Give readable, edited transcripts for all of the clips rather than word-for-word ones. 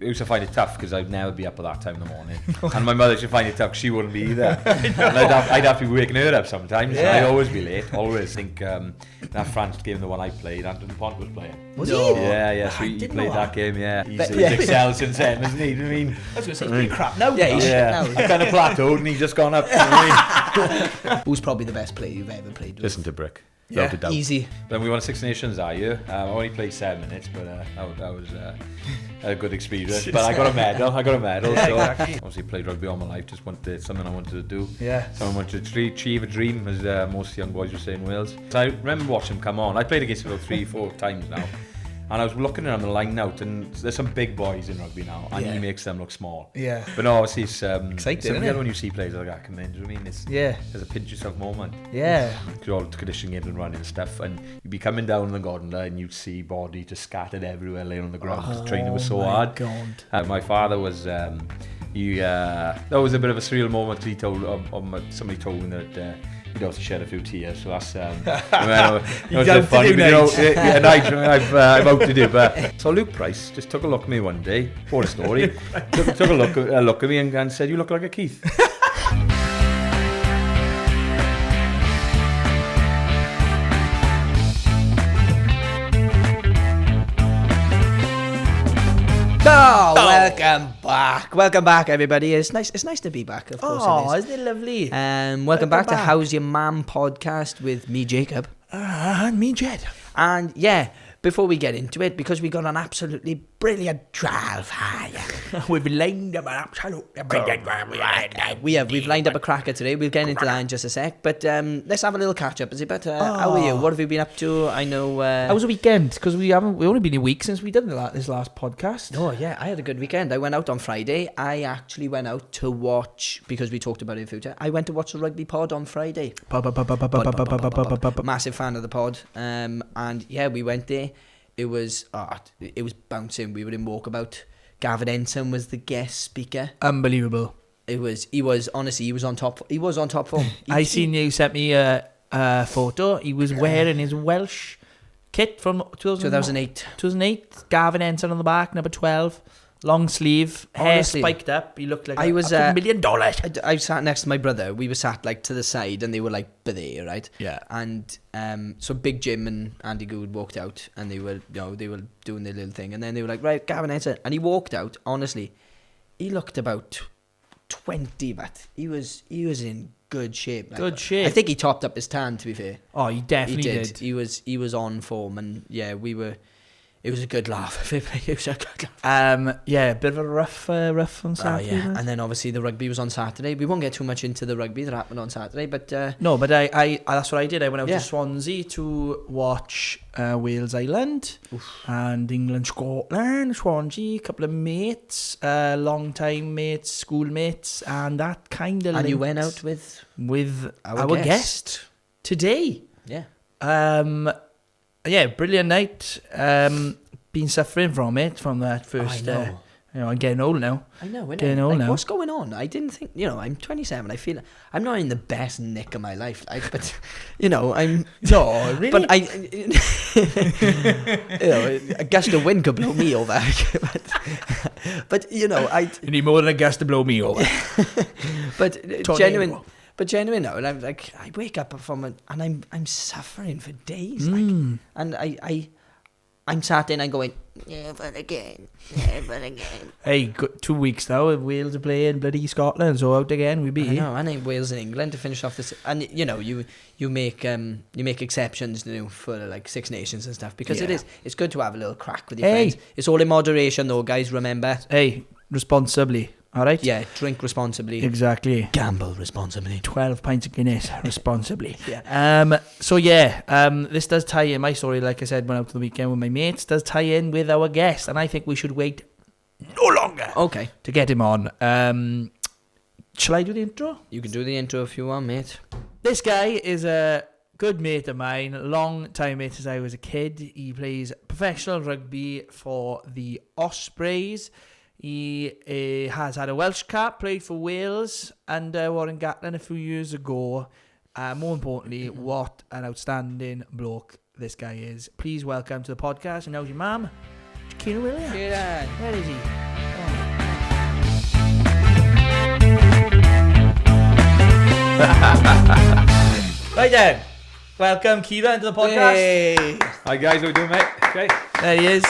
I used to find it tough because I'd never be up at that time in the morning. And my mother should find it tough because she wouldn't be either. And I'd have to be waking her up sometimes. Yeah. I'd always be late, always. I think that France game, the one I played, Anton Pont was playing. Was he? Yeah, so he played that game, yeah. He's excelled since then, isn't he? I mean, I was going to say, he's pretty crap now. Yeah, he's kind of plateaued and he's just gone up. Who's probably the best player you've ever played with? Listen to Brick. Yeah, easy. Then we won Six Nations that year. I only played 7 minutes, but that was a good experience. But I got a medal. Yeah, so exactly. Obviously played rugby all my life. Just wanted something I wanted to do. Yeah. Someone wanted to achieve a dream, as most young boys would say in Wales. So I remember watching him come on. I played against him about 3-4 times now. And I was looking at him on the line out, and there's some big boys in rugby now, and he makes them look small. Yeah. But no, obviously it's exciting, isn't it? When you see players like that come in, do you know what I mean? There's a pinch yourself moment. Yeah. Because all the conditioning games and running and stuff, and you'd be coming down the gondola and you'd see body just scattered everywhere, laying on the ground because the training was so hard. God. My father was, that was a bit of a surreal moment. He told, somebody told me that. He'd also shed a few tears, so that's you don't funny. do I'm out to do. But so Luke Price just took a look at me one day. What a story! took a look at me and said, "You look like a Keith." Welcome back, everybody. It's nice to be back. Of course, isn't it lovely? Welcome back to How's Your Mam podcast with me, Jacob, and me, Jed. And yeah, before we get into it, because we got an absolutely brilliant trial fire, we've lined up an absolutely brilliant. We've lined up a cracker today. We'll get into that in just a sec. But let's have a little catch up. Is it better? How are you? What have you been up to? I know. How was the weekend? Because we've only been a week since we did this last podcast. Oh yeah, I had a good weekend. I went out on Friday. I actually went out to watch, because we talked about it in future. I went to watch the rugby pod on Friday. Massive fan of the pod. And yeah, we went there. It was bouncing. We were in Walkabout. Gavin Ensign was the guest speaker. Unbelievable. He was on top. He was on top form. I seen you sent me a photo. He was wearing his Welsh kit from 2008. 2008. Gavin Ensign on the back, number 12. Long sleeve, hair spiked up. He looked like $1 million. I sat next to my brother. We were sat like to the side, and they were like there, right? Yeah. And so Big Jim and Andy Good walked out, and they were doing their little thing, and then they were like, right, Gavin Ensign, and he walked out. Honestly, he looked about 20, but he was in good shape. Like, good shape. I think he topped up his tan. To be fair. Oh, he definitely did. He was on form, and yeah, it was a good laugh. It was a good laugh. Yeah, a bit of a rough on Saturday. Yeah. And then obviously the rugby was on Saturday. We won't get too much into the rugby that happened on Saturday, but no, but I that's what I did. I went out to Swansea to watch Wales Island and England Scotland. Swansea, a couple of mates, long time mates, schoolmates, and that kind of. And you went out with our guest today. Yeah. Yeah, brilliant night. Been suffering from that first. I'm getting old now. I know. Getting old now. What's going on? I didn't think. I'm 27. I feel I'm not in the best nick of my life. But I'm. No, really. But a gust of wind could blow me over. but you need more than a gust to blow me over. But genuine. But genuine now, and I'm like, I wake up from it, and I'm suffering for days, and I'm sat there and I'm going, never again. Hey, 2 weeks now, Wales are playing bloody Scotland, so out again we be. I know, and Wales and England to finish off this, and you make exceptions for like Six Nations and stuff, because it's good to have a little crack with your friends. It's all in moderation though, guys. Remember. Hey, responsibly. All right? Yeah, drink responsibly. Exactly. Gamble responsibly. 12 pints of Guinness responsibly. Yeah. This does tie in. My story, like I said, went out to the weekend with my mates, does tie in with our guest, and I think we should wait no longer. Okay. To get him on. Shall I do the intro? You can do the intro if you want, mate. This guy is a good mate of mine, long time mate since I was a kid. He plays professional rugby for the Ospreys. He has had a Welsh cap, played for Wales under Warren Gatland a few years ago. More importantly, what an outstanding bloke this guy is. Please welcome to the podcast, and how's your mum? Keiran Williams. Keiran. Where is he? Right then, welcome Keiran to the podcast. Hey. Hi guys, how you doing, mate? Okay. There he is.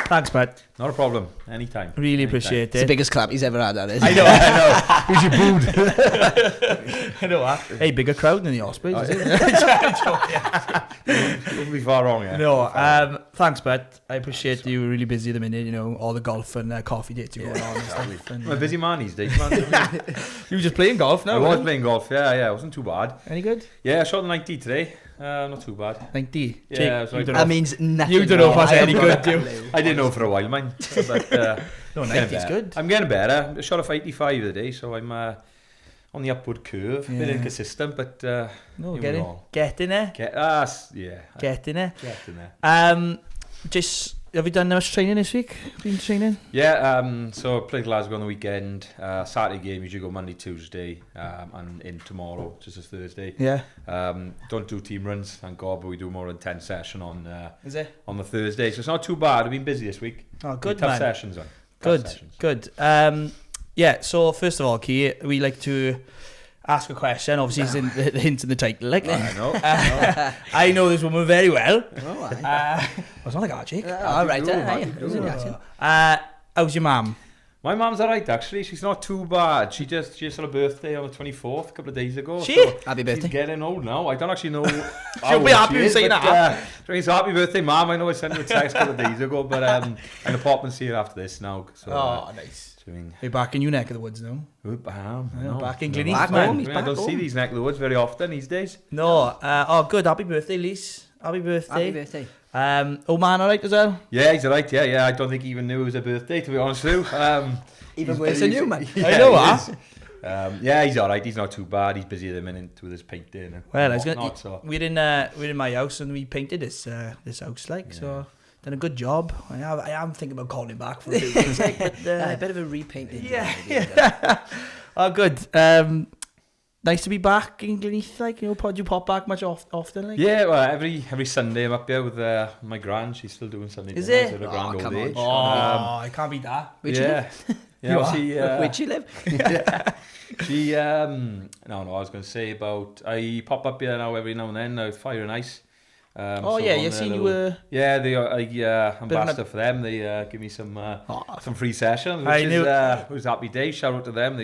Thanks, bud. Not a problem. Anytime. Really Anytime. appreciate It's the it. biggest clap he's ever had, that is. I know. Who's your booed? I know that. Hey, bigger crowd than the Ospreys, is it? Wouldn't be far wrong, yeah. No, thanks, bud. I appreciate you were really busy at the minute, you know, all the golf and coffee dates you going on and stuff. And, I'm a busy man these days, man. you were just playing golf now, I was weren't you? playing golf, yeah, it wasn't too bad. Any good? Yeah, I shot the 90 today. Not too bad. 90. Yeah, Jake, I was you like- don't That know. means nothing. You don't know if that's I any have good, got do a you? clue. I didn't know for a while, man. But No, getting 90's better. good. I'm getting better. I shot a 85 the day, so I'm on the upward curve. A bit Yeah. inconsistent, but No, you get in. know. Get in there. Get in there. Just, have you done much training this week? Been training? Yeah, so I played Glasgow on the weekend. Saturday game, usually go Monday, Tuesday, and in tomorrow, just as Thursday. Yeah. Don't do team runs, thank God, but we do more intense session on Is it? the Thursday. So it's not too bad. I've been busy this week. Oh, good, Tough man. sessions on. Good, good. Yeah, so first of all, Key, we like to ask a question. Obviously, it's in the hint in the title. Like, I know. I know this woman very well. Oh, aye. It's not like that, Jake. All right, do, aye. how do you Who's do? in the action? How's your mum? My mum's alright actually. She's not too bad. She just had her birthday on the 24th, a couple of days ago. She? So Happy she's birthday. getting old now. I don't actually know. She'll be happy with saying that. So happy birthday, Mum. I know I sent her a text a couple of days ago, but I'm gonna pop and see her after this now. So, Nice. I mean, You're back in your neck of the woods now. oop, I am. I Yeah, know. back in No, Glynneath, Back man. home, he's I back don't see home. these neck of the woods very often these days. No. Good. Happy birthday, Lise. Happy birthday. Happy birthday. Oh man, alright as well. Yeah, he's alright. Yeah. I don't think he even knew it was a birthday, to be honest with you. Even worse than you, man. I know he that. is. Yeah, he's alright. He's not too bad. He's busy at the minute with his painting. And Well, I was whatnot, gonna. so. We're in my house and we painted this house so done a good job. I am thinking about calling back for a few things, like, but, A bit of a repainting. yeah. Oh, good. Nice to be back in Glynneath. Like, you know, do you pop back much often? Like, Yeah, well, every Sunday I'm up here with my gran. She's still doing Sunday Is dinners it? at her Oh, grand come old on. age. I can't beat that. Where'd you yeah. Yeah, You obviously, Where'd she live? she no, I was going to say about I pop up here now every now and then. Fire and Ice. Oh so yeah, on you their seen little- you were. Yeah, they are Bit of ambassador for them. They give me some free sessions, I which knew- is was happy day. Shout out to them.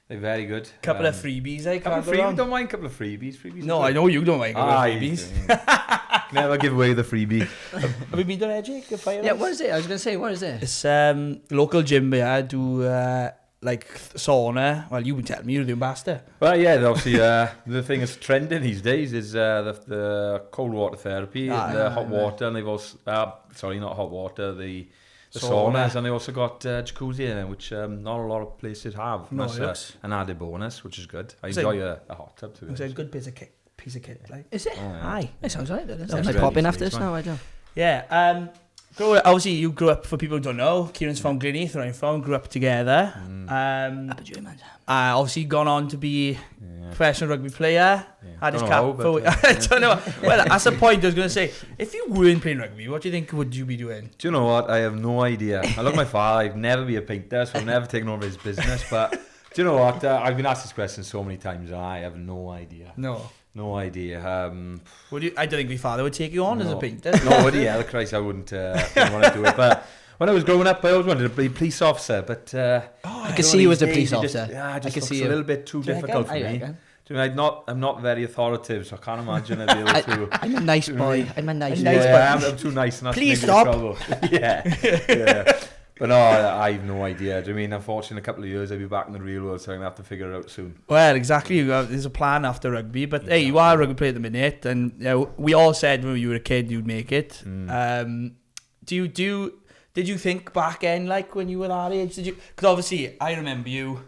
They're very good. Couple of freebies, I Couple can't of go freebies. wrong. Don't mind a couple of freebies. Freebies. No, are I good. know you don't like Aye, freebies. Never give away the freebie. Have you been to Edgy? Fire Yeah, Ice? what is it? I was going to say, what is it? It's local gym. Yeah, do like sauna. Well, you would tell me you're the ambassador. Well, yeah, obviously, the thing that's trending these days is the cold water therapy and the hot water, and they've also, sorry, not hot water, the saunas, and they also got jacuzzi in it, which not a lot of places have. No, That's an added bonus, which is good. I It's enjoy a hot tub, to be It's a honest. good piece of kit, like. Is it? Oh, yeah. Aye. It sounds right. That Sounds might ready pop in for after this this one. now, I don't. Yeah. Obviously, you grew up, for people who don't know, Kieran's from Glynneath, where I'm from, grew up together. Obviously, gone on to be professional rugby player. Had his Don't cap. know, but, I don't know. Well, that's the point I was going to say. If you weren't playing rugby, what do you think would you be doing? Do you know what? I have no idea. I look at my father. I've never be a painter, so I've never taken over his business. But do you know what? I've been asked this question so many times, and I have no idea. No idea. Would you? I don't think my father would take you on as a No. painter. Nobody, yeah, Christ, I wouldn't want to do it. But when I was growing up, I always wanted to be a police officer. But I could see you as a police officer. Yeah, it just could looks see a you. little bit too Do you difficult for reckon? I me. reckon. Do you know, I'm not very authoritative, so I can't imagine I'd be able to. I'm a nice boy. I'm a nice boy. Yeah, I'm too nice. And that's Please maybe the stop. trouble. yeah. But no, I have no idea. Do you mean, unfortunately, in a couple of years, I'll be back in the real world, so I'm going to have to figure it out soon. Well, exactly. There's a plan after rugby, but hey, you are a rugby player at the minute, and you know, we all said when you were a kid you'd make it. Did you think back then, like when you were that age? Did you? Because obviously, I remember you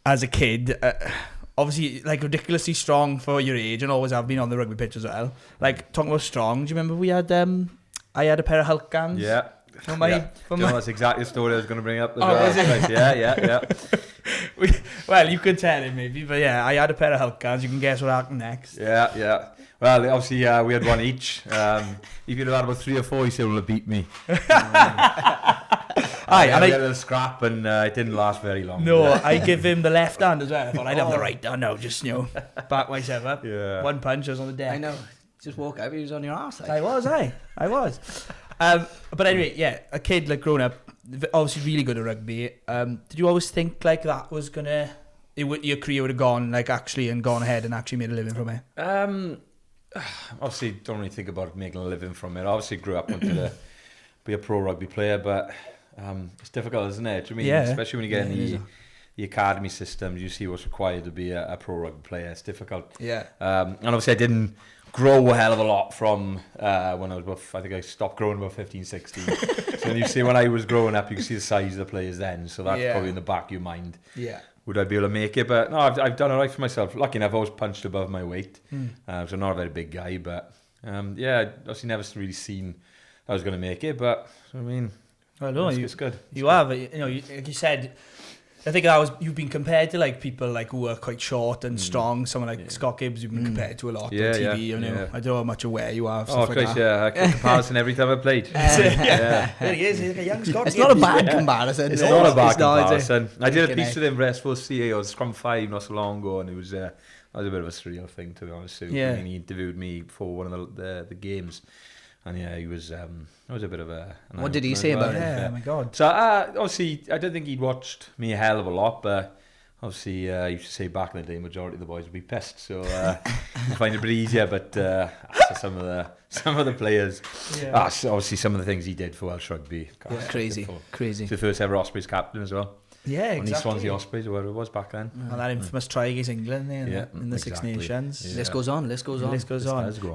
as a kid. Obviously, like ridiculously strong for your age, and always have been on the rugby pitch as well. Like talking about strong, do you remember we had? I had a pair of Hulk guns. Yeah. For my, Yeah. for Do you know, my, that's exactly the story I was going to bring up. As Oh, well. was it? Right, yeah. well, you could tell it maybe, but yeah, I had a pair of Hulk guns. You can guess what happened next. Yeah. Well, obviously, we had one each. If you'd have had about 3 or 4, you still would have beat me. Aye, we and had a little scrap, and it didn't last very long. No, I give him the left hand as well. I thought I'd have the right hand now, just, back myself up. Yeah. One punch, I was on the deck. I know. Just walk out, he was on your arse. Like. I was. But anyway, yeah, a kid, like, growing up, obviously really good at rugby. Did you always think, like, that was going to... your career would have gone, like, actually, and gone ahead and actually made a living from it? Obviously, don't really think about making a living from it. Obviously, grew up wanting to be a pro rugby player, but it's difficult, isn't it? Do you mean, especially when you get in the academy systems, you see what's required to be a pro rugby player. It's difficult. Yeah. And obviously, I didn't grow a hell of a lot from when I was about, I think I stopped growing about 15, 16. So when you see when I was growing up, you can see the size of the players then. So that's probably in the back of your mind. Yeah. Would I be able to make it? But no, I've done all right for myself. Lucky enough, I've always punched above my weight. So I'm not a very big guy, but obviously never really seen I was going to make it. But I mean, it's good. You have, like you said, I think that was, you've been compared to, like, people, like, who are quite short and strong. Someone like Scott Gibbs, you've been compared to a lot on TV. I don't know how much aware you are of stuff like that. I get comparison every time I played. There he is, he's like a young Scott It's Gibbs. not a bad comparison. It's not a bad comparison. I did a Thinking, piece with him, Restful CAO, Scrum 5 not so long ago, and it was that was a bit of a surreal thing, to be honest. I mean, he interviewed me before one of the games. And he was it was a bit of a... What did he say about it? Yeah, oh my God. So obviously, I don't think he'd watched me a hell of a lot, but obviously, he used to say back in the day, majority of the boys would be pissed. So you find it a bit easier, but some of the players, obviously some of the things he did for Welsh rugby. God, Crazy. He's the first ever Ospreys captain as well. Yeah, exactly. On the Swansea Ospreys, or whatever it was back then. And that infamous try against England in the Six Nations. Yeah. List goes on.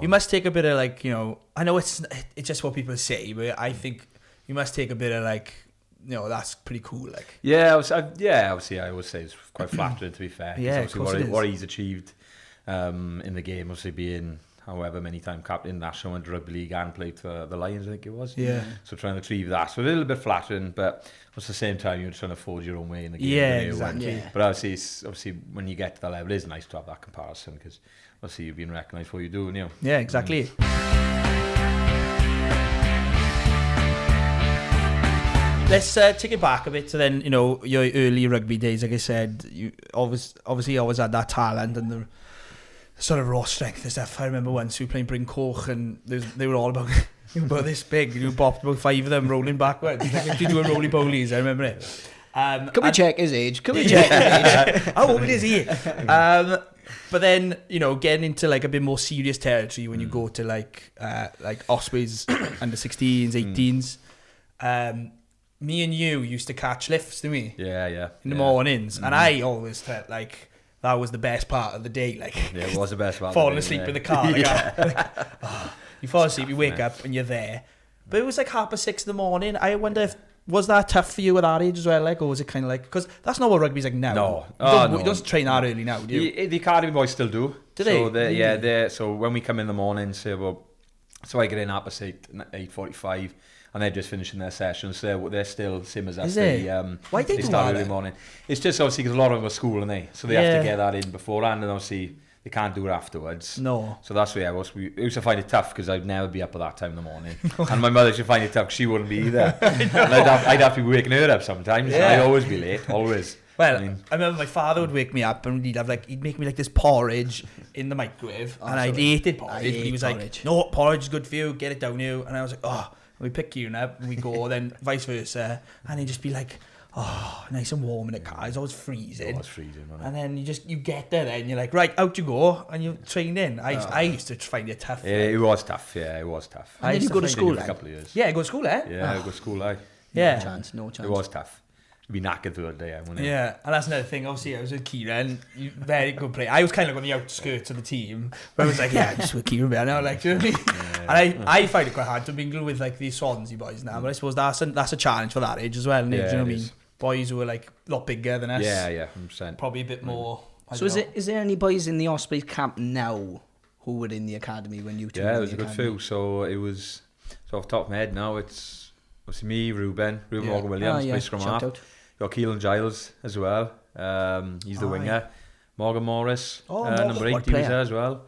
You must take a bit of, like, I know it's just what people say, but I think you must take a bit of, like, that's pretty cool. Like, obviously I would say it's quite flattering, to be fair. Yeah, obviously what he's achieved in the game, obviously being however many time captain national and rugby league and played for the Lions, I think it was. Yeah. So trying to achieve that, so a little bit flattering, but at the same time you're trying to forge your own way in the game. Yeah, exactly. And, but obviously when you get to that level, it is nice to have that comparison, because obviously you've been recognised for what you do, Yeah, exactly. Let's take it back a bit to then, your early rugby days. Like I said, you obviously always had that talent and the sort of raw strength and stuff. I remember once we were playing Bryn Coch and they were all about this big. You bopped about 5 of them rolling backwards. Like you doing roly-polies, I remember it. Can we check his age? How old is he? But then, getting into, like, a bit more serious territory when you go to, like Ospreys under 16s, 18s. Me and you used to catch lifts, didn't we? Yeah. In the mornings. And I always felt like that was the best part of the day. Like, yeah, it was the best part. Falling asleep in the car. You fall asleep, you wake up, and you're there. But it was like 6:30 in the morning. I wonder if was that tough for you at that age as well, like, or was it kind of like, because that's not what rugby's like now. No, you don't train that early now, do you? The academy boys still do. Do they? So so when we come in the morning, so I get in at 8:45. And they're just finishing their sessions, so they're still same as us. Why they start early morning? It's just obviously because a lot of them are school, so they have to get that in beforehand, and obviously they can't do it afterwards. No. So that's why we used to find it tough, because I'd never be up at that time in the morning, and my mother should find it tough because she wouldn't be either. And I'd have to be waking her up sometimes. Yeah. I'd always be late, always. Well, I remember my father would wake me up and he'd make me like this porridge in the microwave, and I hated porridge. He was like, "No, porridge is good for you. Get it down here." And I was like, "Oh." We pick Keiran up and we go, then vice versa, and he'd just be like, nice and warm in the car. It's always freezing. It was freezing, wasn't it? And then you get there, then you're like, right, out you go, and you're trained in. I used to find it tough. Yeah, it was tough. Yeah, it was tough. And then you go to school for a couple of years. Yeah, go to school, eh? Yeah, go to school, No chance. It was tough. You'd be knackered through the day, wouldn't you? Yeah, and that's another thing. Obviously, I was with Keiran. Very good player. I was kind of on the outskirts of the team, but I was like, yeah, just with Keiran now, like, do you know what I mean? And I find it quite hard to mingle with, like, these Swansea boys now, but I suppose that's a challenge for that age as well, isn't it? Do you know what I mean? Boys who are, like, a lot bigger than us. Yeah, 100%. Probably a bit more. So is there any boys in the Ospreys camp now who were in the academy when you two were in the there was a good few. So it was, off the top of my head now, it's obviously me, Ruben Morgan Williams, play scrum half. Got Keelan Giles as well. He's the winger. Morgan Morris, number 8, he was there as well.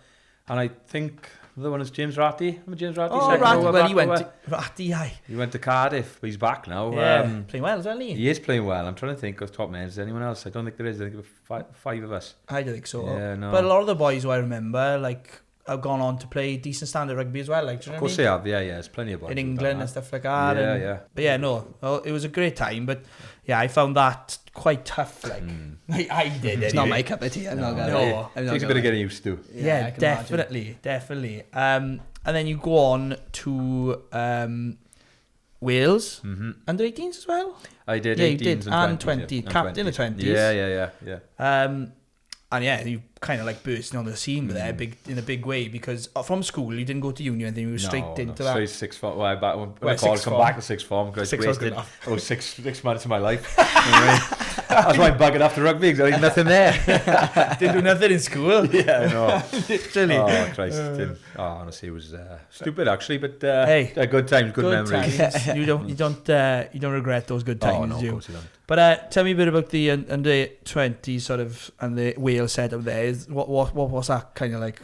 And I think the one is James Ratty. Remember James Ratty? Oh, second Ratty. rower Well, back he went rower? to Ratty, aye. He went to Cardiff, but he's back now. Yeah, playing well, isn't he? He is playing well. I'm trying to think of top men. Is there anyone else? I don't think there is. I think there are five of us. I don't think so. Yeah, no. But a lot of the boys who I remember, like, have gone on to play decent standard rugby as well. Like, do you know Of what course I mean? they have. Yeah. There's plenty of boys In who've done England that. and stuff like that. Yeah, and, yeah. But yeah, no, well, it was a great time. But yeah, I found that quite tough. Like, I did. It's not my cup of tea. I'm not gonna. No. I'm not Takes a gonna bit of lie. getting used to. Yeah, I can definitely. And then you go on to Wales, under 18s as well. I did. Yeah, you 18s did, and 20, yeah. captain of 20s. Yeah. And yeah, you kind of like bursting on the scene there, in a big way, because from school you didn't go to uni and then you were straight into that. Straight sixth form. Well, when I sixth called, come form. back to sixth form because I Sixth was good wasted enough. 6 months of my life. That's why I'm bugging after rugby because I had nothing there. Didn't do nothing in school. Yeah, no. Literally. Oh Christ! Honestly, it was stupid actually, but Hey, good times, good memories. times. you don't regret those good times, Oh no, do of you? course you don't. But tell me a bit about the under 20 sort of and the Wales setup there. What was that kind of like?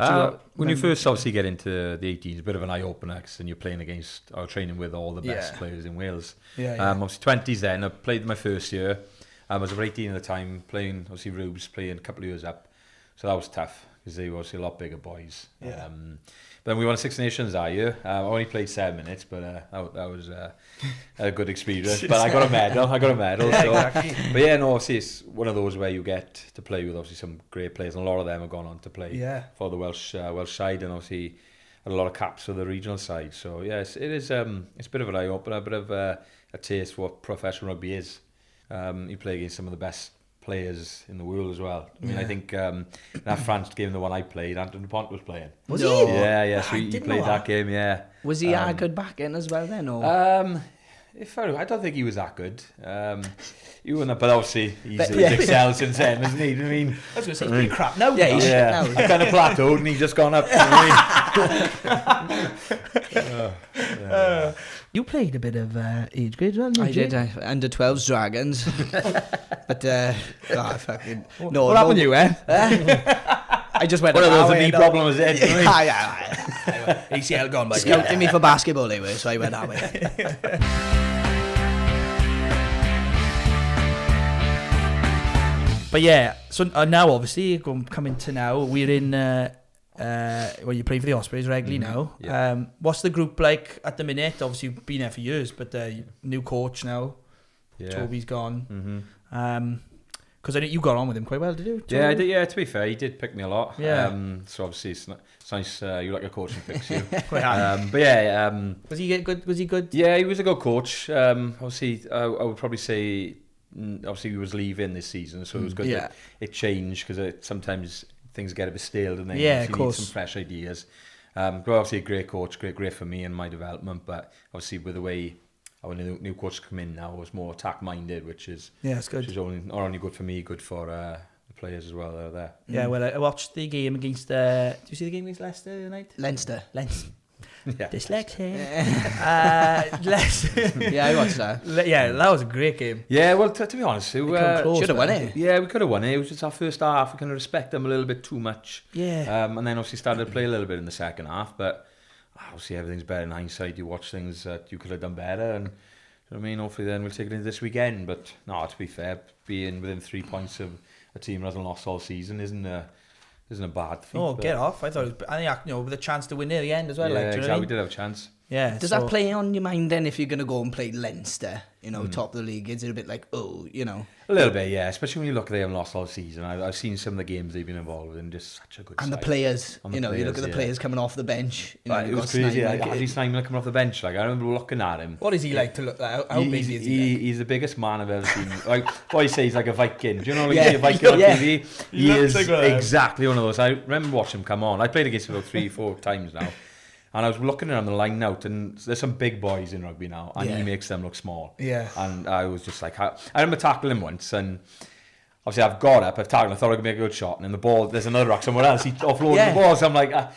When you first obviously get into the 18s, a bit of an eye opener because then you're playing against or training with all the best players in Wales. Yeah. Obviously 20s then. I played my first year. I was over 18 at the time, playing obviously Rubes, playing a couple of years up. So that was tough because they were obviously a lot bigger boys. Yeah. But then we won Six Nations that year. I only played 7 minutes, but that was a good experience. But I got a medal. Yeah, so. exactly. But yeah, no, obviously it's one of those where you get to play with obviously some great players, and a lot of them have gone on to play for the Welsh side, and obviously had a lot of caps for the regional side. So yeah, it's a bit of an eye opener, a bit of a taste for what professional rugby is. You play against some of the best players in the world as well. I mean, I think that France game, the one I played, Anton Dupont was playing. Was No. he? Yeah. So he didn't played know that game. Yeah. Was he good back in as well then? Or? I don't think he was that good. You wouldn't, but obviously he's excelled since then, hasn't he? I mean, I was going to say, he's pretty crap now. Yeah, he's shit now. I kind of plateaued and he's just gone up. You know what I mean? You played a bit of age grade, well, I did under 12s Dragons, but fucking no. What happened to you, eh? I just went. One of those away knee and problem is it? You know what I mean? ACL gone by. Scouting me for basketball anyway, so I went that way. But yeah, so now obviously coming to now, we're in. Well, you play for the Ospreys regularly now. Yeah. What's the group like at the minute? Obviously, you've been there for years, but new coach now. Yeah. Toby's gone. Because I think you got on with him quite well, did you? Toby? Yeah, I did. Yeah, to be fair, he did pick me a lot. Yeah. So obviously it's nice. You like a coach who picks you. Quite happy. But yeah. Was he good? Was he good? Yeah, he was a good coach. Obviously, I would probably say. Obviously, he was leaving this season, so it was good that it changed because sometimes things get a bit stale, and then Yeah, of you need course. some fresh ideas. But obviously, a great coach, great for me and my development. But obviously, with the way our new coach come in now, was more attack minded, which is it's good. Which is not only good for me, good for the players as well. That are there. Yeah, well, I watched the game against. Did you see the game against Leicester tonight? Leinster. Yeah. Dyslexia. Yeah, I watched that. Yeah, that was a great game. Yeah, well, to be honest, Come close, should have won man. it. yeah, we could have won it. It was just our first half. We kind of respect them a little bit too much. Yeah. And then obviously started to play a little bit in the second half. But obviously everything's better in hindsight. You watch things that you could have done better. And you know what I mean, hopefully then we'll take it into this weekend. But no, to be fair, being within 3 points of a team that hasn't lost all season isn't a bad feat. Oh, but get off! I thought it was. I think with a chance to win near the end as well. Yeah, like, do you know exactly. what I We mean? did have a chance. Yeah. Does that play on your mind then if you're going to go and play Leinster, top of the league? Is it a bit like, A little bit, yeah. Especially when you look at them lost all season. I've seen some of the games they've been involved in. Just such a good and the side. players, And the you look at the players, players coming off the bench. It you've was got crazy. Snyder, Andy Snyder coming off the bench. Like I remember looking at him. What is he like to look at? How big is he? He's the biggest man I've ever seen. Like what I say, he's like a Viking. Do you know, like Yeah. you see a Viking on Yeah. TV? He He looks is like one of them. exactly one of those. I remember watching him come on. I played against him about 3-4 times now. And I was looking at him the line out, and there's some big boys in rugby now, and Yeah. he makes them look small. Yeah. And I was just like, I remember tackling him once, and obviously I've got up, I've tackled, I thought I could make a good shot, and then the ball, there's another rock somewhere else, he offloaded Yeah. the ball, so I'm like, I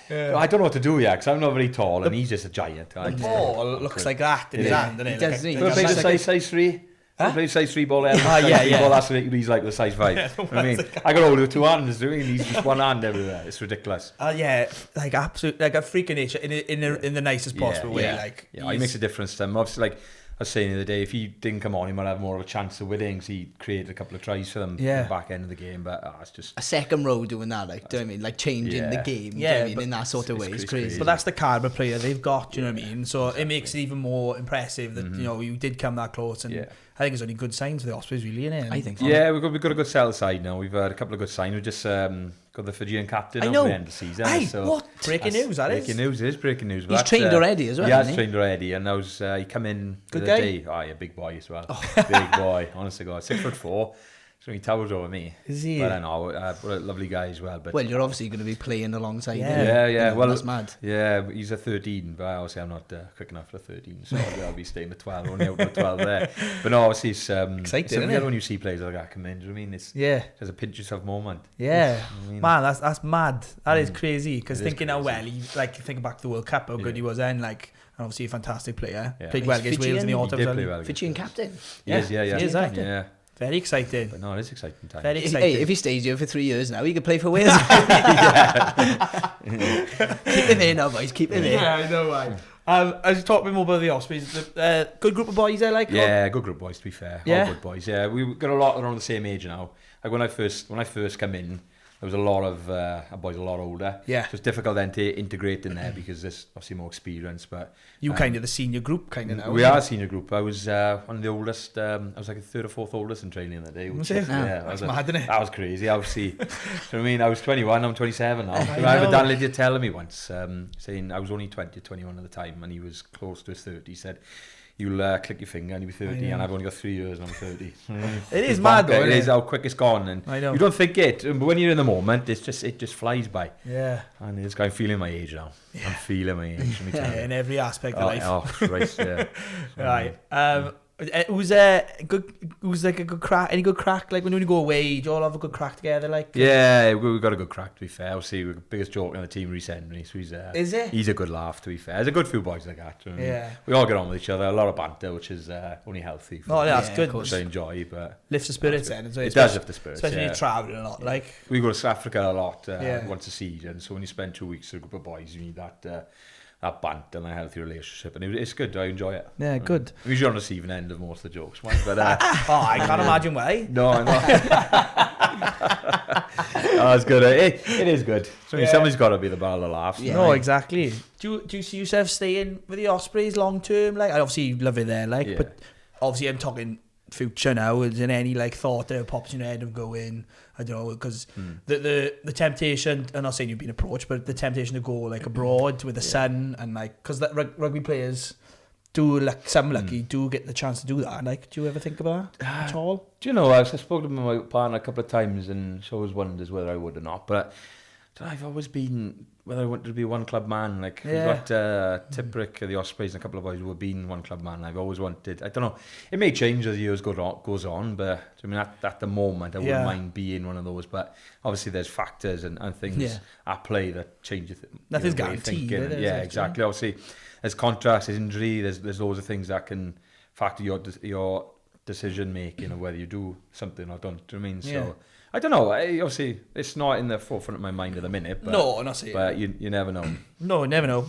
don't know what to do yet, because I'm not very tall, and he's just a giant. The ball looks like that in his hand, doesn't it? He does, Like he a- But I Like played a- a size 3. He plays size 3 ball. Ball, that's what he's like with size 5. I mean, I got hold of 2 hands doing. He's just one hand everywhere. It's ridiculous. Like absolute, like a freak of nature in the nicest possible way. Like, he makes a difference to him. Obviously, like I was saying the other day, if he didn't come on, he might have more of a chance of winning because he created a couple of tries for them in the back end of the game. But it's just a second row doing that, like, do you know what I mean? Like changing the game, do you know what I mean? In that sort of way, it's crazy. But that's the caliber player they've got, do you know what I mean? So it makes it even more impressive that you know you did come that close, and I think it's only good signs for the Ospreys, really, isn't it? I think so. Yeah, we've got a good sell side now. We've had a couple of good signs. We've just got the Fijian captain at the end of the season. What? Breaking news, that is. Breaking news, it is breaking news. He's trained already as well, he has trained already, and he come in good the guy? day. Oh, yeah, big boy as well. Big boy, honest to God. 6'4". So he towers over me. Is he? But I know, what a lovely guy as well. But well, you're obviously going to be playing alongside him. Yeah. You know, well, that's mad. Yeah, he's a 13, but obviously I'm not quick enough for a 13, so I'll be staying at 12, only out at 12 there. But no, obviously it's exciting, isn't it? When you see players like that come in, do you know what I mean? It's there's a pinch yourself moment. Yeah, I mean, man, that's mad. That is crazy. Because thinking how well he, like, thinking back to the World Cup, how good he was then, like, and obviously a fantastic player. Played well against Wales in the autumn. He did play well. Fijian captain. He is, yeah. He is, yeah. Very exciting. But no, it is exciting time. Very exciting. Hey, if he stays here for 3 years now, he could play for Wales. Keep him in now, boys. Keep him in. Yeah, I know why. I was talking more about the Ospreys. Good group of boys there, like. Yeah, good group of boys, to be fair. All good boys. Yeah, we got a lot around the same age now. Like when I first come in, there was a lot of boys a lot older. Yeah. So it's difficult then to integrate in there because there's obviously more experience. But you kind of the senior group, kind of now. We are a senior group. I was one of the oldest. I was like the 3rd or 4th oldest in training that day. Was it? Yeah, that's mad, isn't it? That was crazy. Obviously, you know what I mean, I was 21. I'm 27 now. I remember Dan Lydia telling me once, saying I was only 20, 21 at the time, and he was close to his 30. He said, "You'll click your finger and you'll be 30, and I've only got 3 years and I'm 30. It is mad though, it is how quick it's gone, and I know. you don't think it, but when you're in the moment, it just flies by. Yeah. And I'm feeling my age now. I'm feeling my age. Let me tell you. In every aspect of life. Oh, Christ, yeah. Right. Who's like a good crack? Any good crack? Like when you go away, do you all have a good crack together? Like yeah, we got a good crack. To be fair, obviously we're the biggest joke on the team recently. So is it? He's a good laugh. To be fair, there's a good few boys like that. You know what I mean? Yeah. We all get on with each other. A lot of banter, which is only healthy. That's good. Which I enjoy, but lifts the spirits then. It does lift the spirits, especially when you're traveling a lot. Like we go to South Africa a lot once a season. So when you spend 2 weeks with a group of boys, you need that banter and a healthy relationship, and it's good. I enjoy it. Yeah, good. I'm usually on the receiving end of most of the jokes, man, but I can't imagine why. No, I know. It's good. It is good. So somebody's got to be the ball of laughs. Yeah, no, exactly. Do you see yourself staying with the Ospreys long term? Like, I obviously love it there, like, but obviously I'm talking future now. Is there any like thought that pops in your head of going? I don't know, because the temptation, I'm not saying you've been approached, but the temptation to go like abroad with the son, and like, because rugby players do, like, some lucky do get the chance to do that. Like, do you ever think about that at all? Do you know, I've spoken to my partner a couple of times, and she always wonders whether I would or not, but I've always been whether I wanted to be one club man. Like we've got Tiprick, the Ospreys, and a couple of boys who have been one club man. I've always wanted. I don't know. It may change as the years goes on, but I mean at the moment I wouldn't mind being one of those. But obviously there's factors and things at play that change. Nothing's guaranteed. Exactly. Obviously there's contracts, there's injury, there's loads of things that can factor your decision making of whether you do something or don't. Do you know what I mean? So. I don't know. Obviously, it's not in the forefront of my mind at the minute. But, no, not saying. But you never know. No, never know.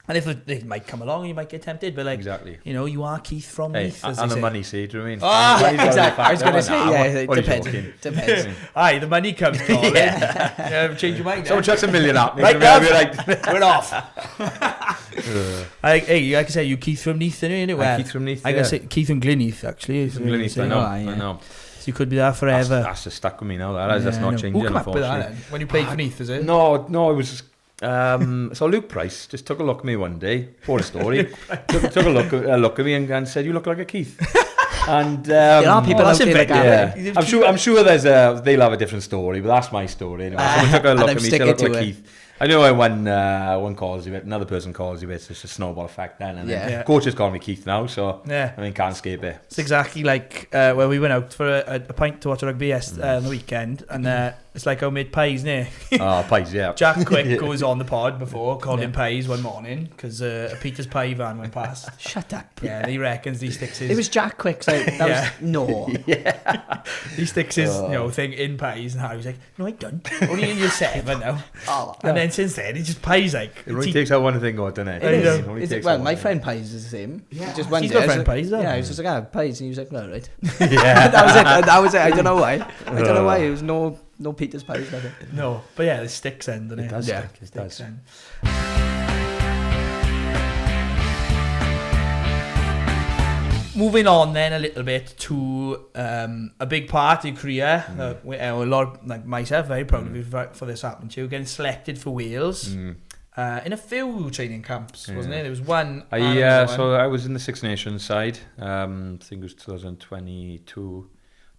And if it might come along, you might get tempted. But like, exactly. You know, you are Keith from Leith. And the money, see, do you know what I mean? Ah, exactly. I was going to say, depends. Aye, the money comes. Change your mind. Someone chucks $1 million at me. Right, we're off. Like I say, you Keith from Leith, anyway. Keith from Leith. I can say Keith from Glynneath, actually. From Glynneath, I know. You could be there forever. That's just stuck with me now. That's not changing. Who come up with that then? When you played for Leith, is it? No, it was. So Luke Price just took a look at me one day. For a story, took a look at me and said, "You look like a Keith." And there are people out there like that. I'm sure they'll have a different story, but that's my story anyway. Someone took a look at me, said, "Look like Keith." I know when one calls you, another person calls you, it's just a snowball effect then. And then coaches call me Keith now, so I mean, can't escape it. It's exactly like when we went out for a pint to watch rugby on the weekend, and It's like how made pies, ne? Oh, pies, yeah. Jack Quick goes on the pod before, called him pies one morning because a Peter's pie van went past. Shut up. Yeah, and he reckons he sticks his... It was Jack Quick's. Like, that was no. Yeah. He sticks his thing in pies, and Harry was like, "No, I don't. Only in year 7 now." And then since then, he just pies like. It only takes out one thing, doesn't it? It is. Well, my friend Pies is the same. Yeah. Just one He's day, got friend Pies, though. Yeah, he was just like, Pies, and he was like, no, right. Yeah. That was it. I don't know why. It was no Peter's Pies, nothing. No, but yeah, the sticks end, doesn't it? It does. Yeah. It does. End. Moving on then a little bit to a big part of your career. A lot, like myself, very proud of you for this happening to you. Getting selected for Wales in a few training camps, wasn't it? There was one. So I was in the Six Nations side. I think it was 2022.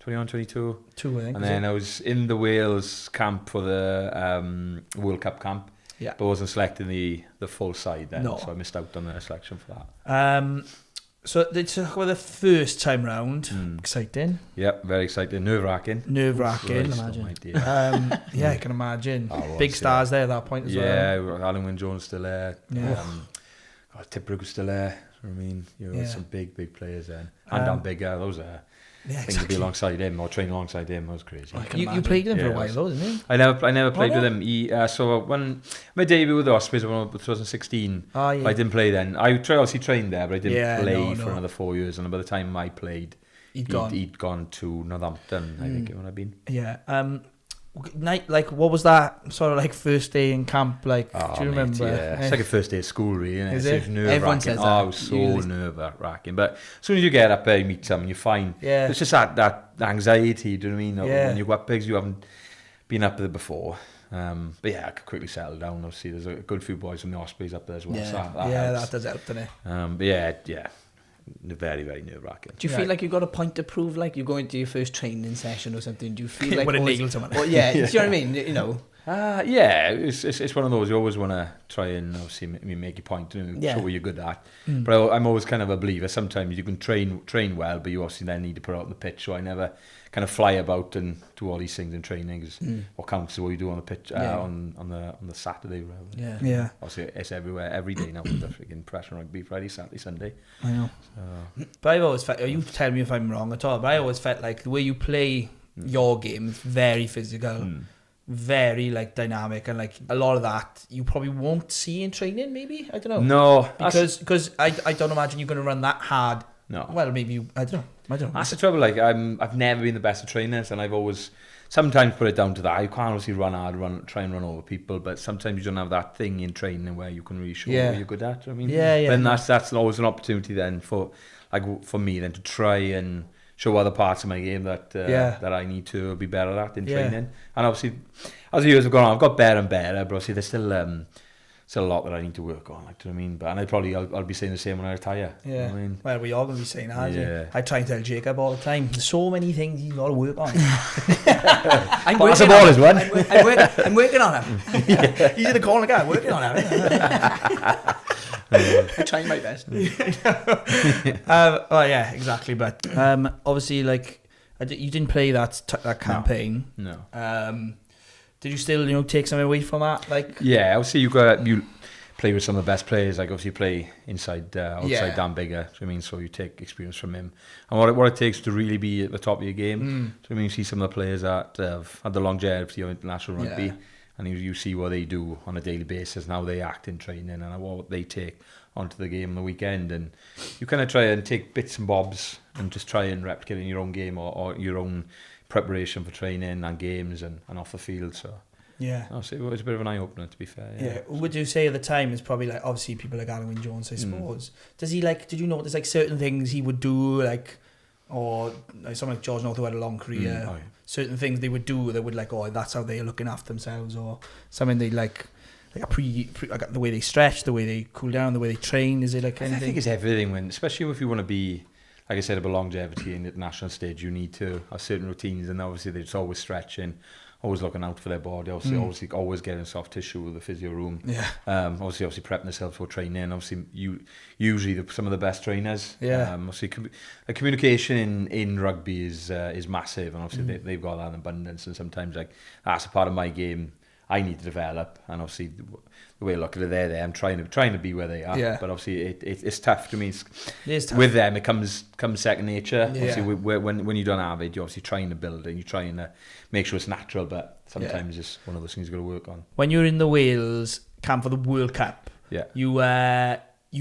21, 22. Two, I think. And then I was in the Wales camp for the World Cup camp. Yeah. But wasn't selected in the full side then. No. So I missed out on the selection for that. So they took the first time round. Exciting. Yep, very exciting. Nerve-wracking. Nerve-wracking. Yeah, I can imagine. Big stars there at that point as well. Yeah, Alan Wynne-Jones still there. Yeah. Tipbrook was still there. I mean, some big players then. And Dan Bigger, those are... Yeah, things to be alongside him or train alongside him was crazy. You played with him for a while though, didn't you? I never played with him. So when my debut with the Ospreys was 2016, I didn't play then. I obviously trained there, but I didn't play for another 4 years. And by the time I played, he'd gone to Northampton, I think it would have been. Yeah. What was that sort of like first day in camp like? Do you remember? Yeah. It's like a first day of school, really. Isn't it? Is it? Everyone says that. It was so nerve-wracking. But as soon as you get up there, you meet someone, you're fine. Yeah. It's just that anxiety. Do you know what I mean? When you go up because you haven't been up there before. But yeah, I could quickly settle down. Obviously, there's a good few boys from the Ospreys up there as well. Yeah, so that does help, doesn't it? But yeah. Very, very nerve-wracking. Do you feel like you've got a point to prove, like you're going to your first training session or something? Do you feel like... Would have nailed someone. Well, yeah, do you know what I mean? You know? Yeah, it's one of those, you always want to try and obviously make your point and show what you're good at. But I'm always kind of a believer, sometimes you can train well, but you obviously then need to put it out on the pitch, so I never kind of fly about and do all these things in training, because what counts is what you do on the pitch, on the Saturday. Rather. Yeah. Obviously it's everywhere, every day now with the freaking professional rugby, Friday, Saturday, Sunday. I know. But I've always felt, you tell me if I'm wrong at all, but I always felt like the way you play your game is very physical, very like dynamic, and like a lot of that you probably won't see in training, maybe? I don't know. No. Because I don't imagine you're going to run that hard. No. Well, maybe I don't know. That's the trouble. Like I've never been the best at trainers, and I've always sometimes put it down to that. You can't obviously run hard, try and run over people, but sometimes you don't have that thing in training where you can really show what you're good at. I mean, then that's always an opportunity then for me then to try and show other parts of my game that I need to be better at in training. And obviously, as the years have gone on, I've got better and better, but obviously there's still a lot that I need to work on, like, do you know what I mean? But I'll be saying the same when I retire. Yeah. You know what I mean? Well, we all going to be saying that. Yeah. I try and tell Jacob all the time, there's so many things he's got to work on. I'm working on him. He's in the corner guy, working on him. I'm trying my best. Well, yeah, exactly. But obviously, like, you didn't play that campaign. No. Did you still, take something away from that? Like, yeah, obviously you play with some of the best players. Like obviously you play outside Dan Bigger. So I mean, so you take experience from him, and what it takes to really be at the top of your game. So I mean, you see some of the players that have had the longevity of international rugby, and you see what they do on a daily basis, and how they act in training, and what they take onto the game on the weekend, and you kind of try and take bits and bobs and just try and replicate in your own game or your own preparation for training and games and off the field. So so it was a bit of an eye-opener, to be fair. Yeah. Would you say at the time it's probably like obviously people like Alan Wynne-Jones, I suppose. Does he did you notice like certain things he would do, like, or like someone like George North who had a long career, certain things they would do that would like, that's how they're looking after themselves, or something they like the way they stretch, the way they cool down, the way they train? Is it like anything? I think it's everything, especially if you want to be like I said about longevity in the national stage, you need to have certain routines, and obviously they're always stretching, always looking out for their body, obviously always getting soft tissue with the physio room. Yeah. Obviously prepping themselves for training. Obviously, usually some of the best trainers. Yeah. Obviously, communication in rugby is massive, and obviously they've got that in abundance. And sometimes that's a part of my game I need to develop. And obviously, the way I look at it, they're there. I'm trying to be where they are. Yeah. But obviously, it's tough to me. It is tough. With them, it comes second nature. Yeah. Obviously, when you don't have it, you're obviously trying to build it. You're trying to make sure it's natural, but sometimes it's one of those things you've got to work on. When you were in the Wales camp for the World Cup, you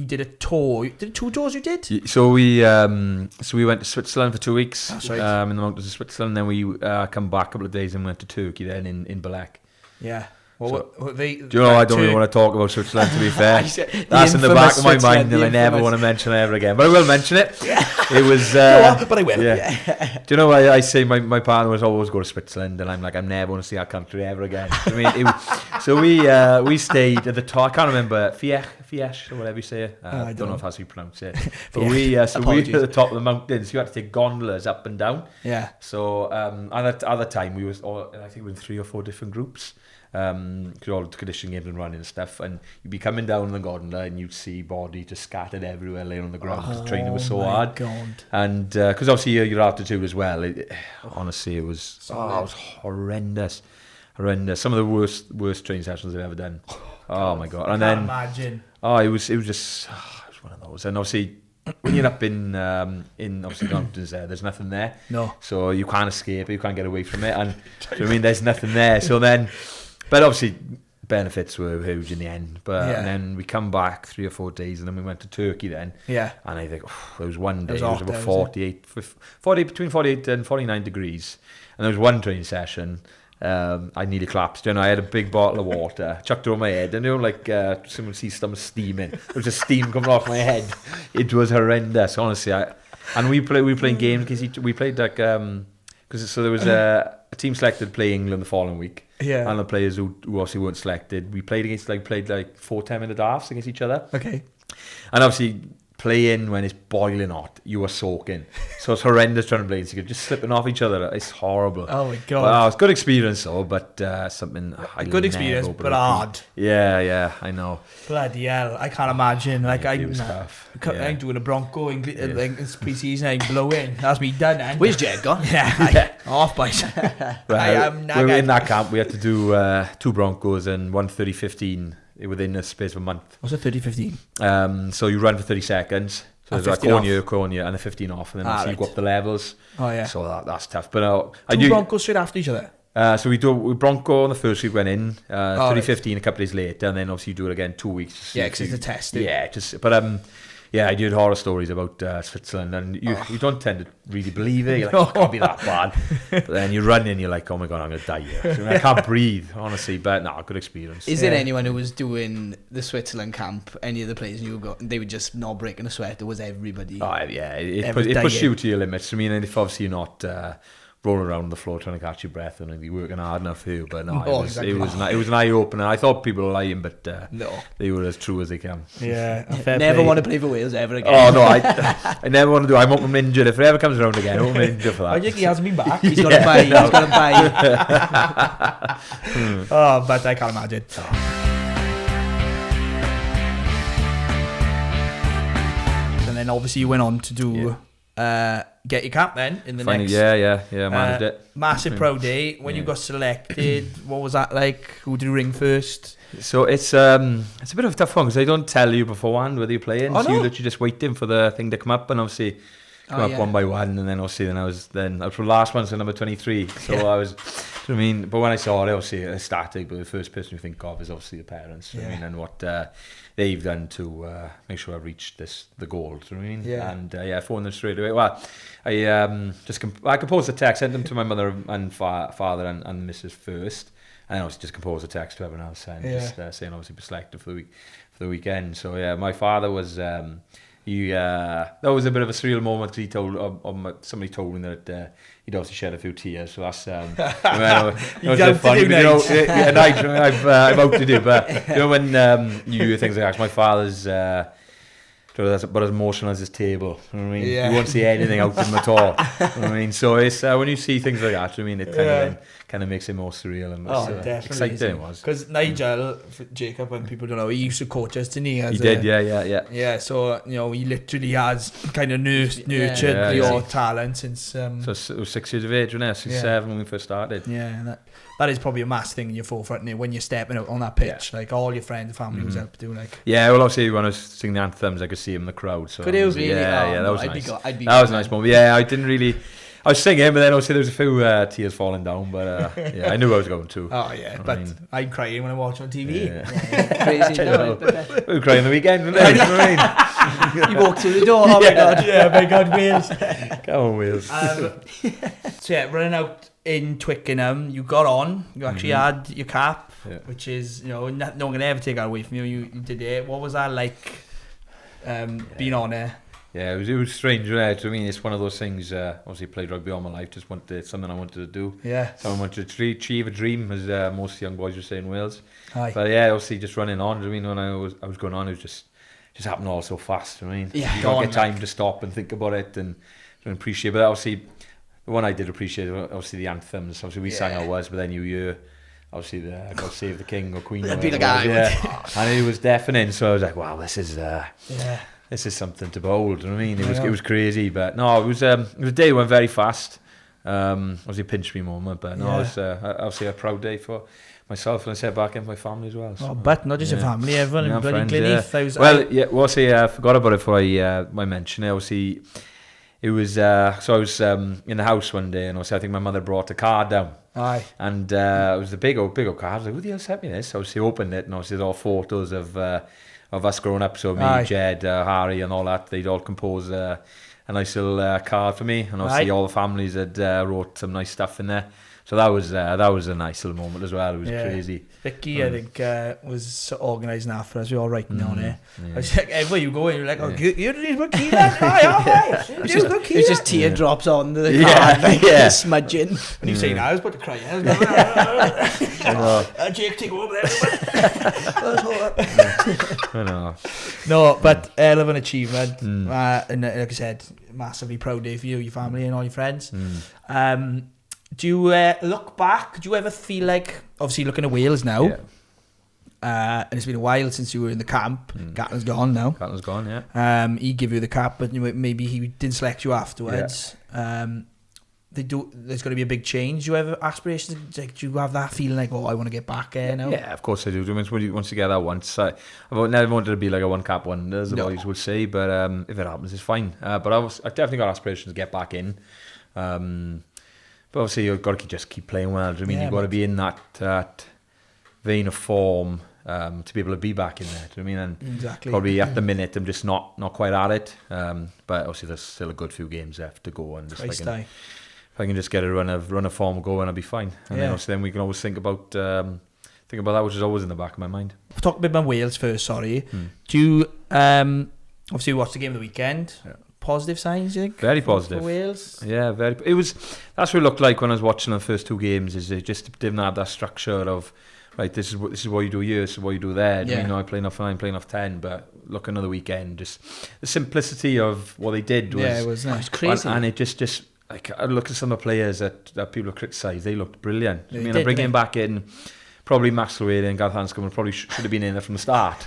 did a tour. Did it 2 tours you did? So we went to Switzerland for 2 weeks. That's right. In the mountains of Switzerland. Then we come back a couple of days and went to Turkey then in Balak. Yeah. Well, do you know, I don't really want to talk about Switzerland, to be fair. That's in the back of my mind, and I never want to mention it ever again. But I will mention it. It was... but I will. Yeah. Do you know why I say my partner was always go to Switzerland, and I'm like, I'm never going to see that country ever again. I mean, so we stayed at the top. I can't remember, Fiech or whatever you say it. I don't know if that's how you pronounce it. But we were at the top of the mountains. You had to take gondolas up and down. Yeah. So at the time, I think we were in 3 or 4 different groups. Because all the conditioning games and running and stuff, and you'd be coming down the gondola and you'd see body just scattered everywhere laying on the ground because the training was so hard. God. And because obviously your altitude as well, honestly it was horrendous. Some of the worst training sessions I've ever done. Oh my god. And then imagine. It was one of those. And obviously when you're up in obviously the mountains there's nothing there. No. So you can't escape it, you can't get away from it, and I mean there's nothing there. So then, but obviously benefits were huge in the end. But and then we come back 3 or 4 days, and then we went to Turkey then. Yeah. And I think there was one day it was about 40 between 48 and 49 degrees, and there was one training session. I nearly collapsed. You know, I had a big bottle of water, chucked it on my head, and someone sees someone steaming. There was just steam coming off my head. It was horrendous, honestly. And we were playing games because we played because there was a team selected to play England the following week. Yeah. And the players who obviously weren't selected, we played against 4 10-minute halves against each other. Okay. And obviously playing when it's boiling hot, you are soaking. So it's horrendous trying to play. So you're just slipping off each other. It's horrible. Oh my god. It's a good experience though, but something good experience, but hard. Yeah, I know. Bloody hell, I can't imagine. I'm doing a Bronco in pre-season, I'm blowing. That's me done. And where's Jed gone? Off by. I am we were in that camp. We had to do 2 Broncos and 1 30-15 within a space of a month. What's a 30-15? So you run for 30 seconds. So there's corner, and a 15 off, and then you go up the levels. Oh yeah. So that's tough. But 2 Broncos straight after each other. So we Bronco on the first week went in 30-15 a couple of days later, and then obviously you do it again 2 weeks. Yeah, because it's a test. I did horror stories about Switzerland, and you don't tend to really believe it. You're like, it can't be that bad. But then you run in, you're like, oh my god, I'm going to die here. So, I can't breathe, honestly, but good experience. Is there anyone who was doing the Switzerland camp, any of the players you got, they were just not breaking a sweat, or was everybody? Oh yeah, it pushes you to your limits. I mean, if obviously you're not rolling around on the floor trying to catch your breath and be working hard enough for you, but it was an eye opener. I thought people were lying, but they were as true as they can. Yeah, never want to play for Wales ever again. Oh no, I never want to do. I want him injured if it ever comes around again. I want him injured for that. I think he hasn't been back. He's got to buy. He's got to buy. But I can't imagine. And then obviously you went on to do. Get your camp then in the next. Yeah, managed it. Massive pro day. When you got selected, what was that like? Who did you ring first? So it's a bit of a tough one because they don't tell you beforehand whether you're playing. So you're literally just waiting for the thing to come up, and obviously come up one by one, and then obviously I was the last one, so number 23. So I was. I mean, but when I saw it, obviously I started, but the first person you think of is obviously the parents. I mean, and what they've done to make sure I reached the goal. You know what I mean? Yeah. And I phoned them straight away. Well, I composed a text, sent them to my mother and father and Missus first, and I also just composed a text to everyone else and just saying obviously be selected for the weekend. So yeah, my father was. That was a bit of a surreal moment because he told somebody told me that he'd obviously shed a few tears. So that's you don't funny, you know, I've out to do, but you know when you hear things like that. My father's that's about as emotional as his table. You know what I mean? Yeah. You won't see anything out of him at all. You know what I mean? So it's when you see things like that, I mean, it kind of makes it more surreal and definitely exciting. It was because Nigel, Jacob, and people don't know, he used to coach us, didn't he? He did, yeah. Yeah, so he literally has kind of nurtured your talent since. So it was 6 years of age, wasn't it? 6, 7 when we first started. Yeah, that is probably a mass thing in your forefront when you're stepping out on that pitch. Like all your friends and family was out doing like. Yeah, well, obviously when I was singing the anthems, I could see him in the crowd. So could you really? Yeah, that was nice. That was a nice moment. Yeah, I didn't really. I was singing, but then obviously there was a few tears falling down. But I knew I was going to. Oh yeah, but I'm crying when I watch on TV. Yeah. Crazy. We were crying the weekend, weren't we? You know what I mean? You walked through the door. Oh my god. Yeah, my God, Wales. Come on, Wales. So yeah, running out in Twickenham, you got on. You actually had your cap, which is no one can ever take that away from you. You did it. What was that like? Being on there. Yeah, it was strange, right? I mean, it's one of those things. Obviously, played rugby all my life. Just wanted something I wanted to do. Yeah. Someone wanted to achieve a dream, as most young boys would say in Wales. Aye. But yeah, obviously, just running on. I mean, when I was going on, it was just happened all so fast. I mean, you don't get time to stop and think about it and appreciate. But obviously, the one I did appreciate, obviously, the anthems. Obviously, we sang ours, but then you hear, obviously, the God Save the King or Queen. Be the guy. And it was deafening. So I was like, wow, this is. This is something to behold. You know what I mean? It was crazy, but no, it was a day that went very fast. Obviously a pinch me moment, but no, it was obviously a proud day for myself, and I said back in my family as well. So, but not just your family, everyone in bloody Glynneath. I forgot about it before I mentioned it. Obviously, it was so I was in the house one day, and obviously I think my mother brought a card down. Aye. And it was a big old card. I was like, who the hell sent me this? Obviously opened it, and obviously there's all photos of us growing up, so me, Jed, Harry and all that, they'd all compose a nice little card for me, and obviously all the families had wrote some nice stuff in there, so that was a nice little moment as well. It was crazy. Vicky, I think, was organising that for us. We were all writing down there. I was like, everywhere you go, you're like, oh, you did my key then? It was just teardrops on the card, smudging. When you say that, I was about to cry. Jake, take over there. No, but hell of an achievement. And like I said, massively proud day for you, your family and all your friends. Do you look back? Do you ever feel like, obviously looking at Wales now, and it's been a while since you were in the camp. Gatlin's gone now. Gatlin's gone, yeah. He gave you the cap, but maybe he didn't select you afterwards. There's got to be a big change. Do you have aspirations? Like, do you have that feeling like, oh, I want to get back there now? Yeah, of course I do. Once you get that once, I've never wanted to be like a one cap wonder, as the boys would say, but if it happens, it's fine. But I definitely got aspirations to get back in. But obviously you've got to just keep playing well. I mean, you've got to be in that vein of form to be able to be back in there. Do you know what I mean? And exactly. Probably at the minute I'm just not quite at it. But obviously there's still a good few games left to go, and just if I can just get a run of form going, I'll be fine. And then we can always think about that, which is always in the back of my mind. We'll talk a bit about Wales first. Sorry. Do you obviously watch the game of the weekend? Yeah. Positive signs, you think? Very positive. For Wales? Yeah, that's what it looked like when I was watching the first two games, is it just didn't have that structure of, right, this is what you do here, this is what you do there. Yeah. I playing off 9, playing off 10, but looking at the weekend, just the simplicity of what they did was crazy. And it just like, I look at some of the players that people have criticised, they looked brilliant. I'm bringing back in probably Max Llewellyn and Gareth Hanscom probably should have been in there from the start.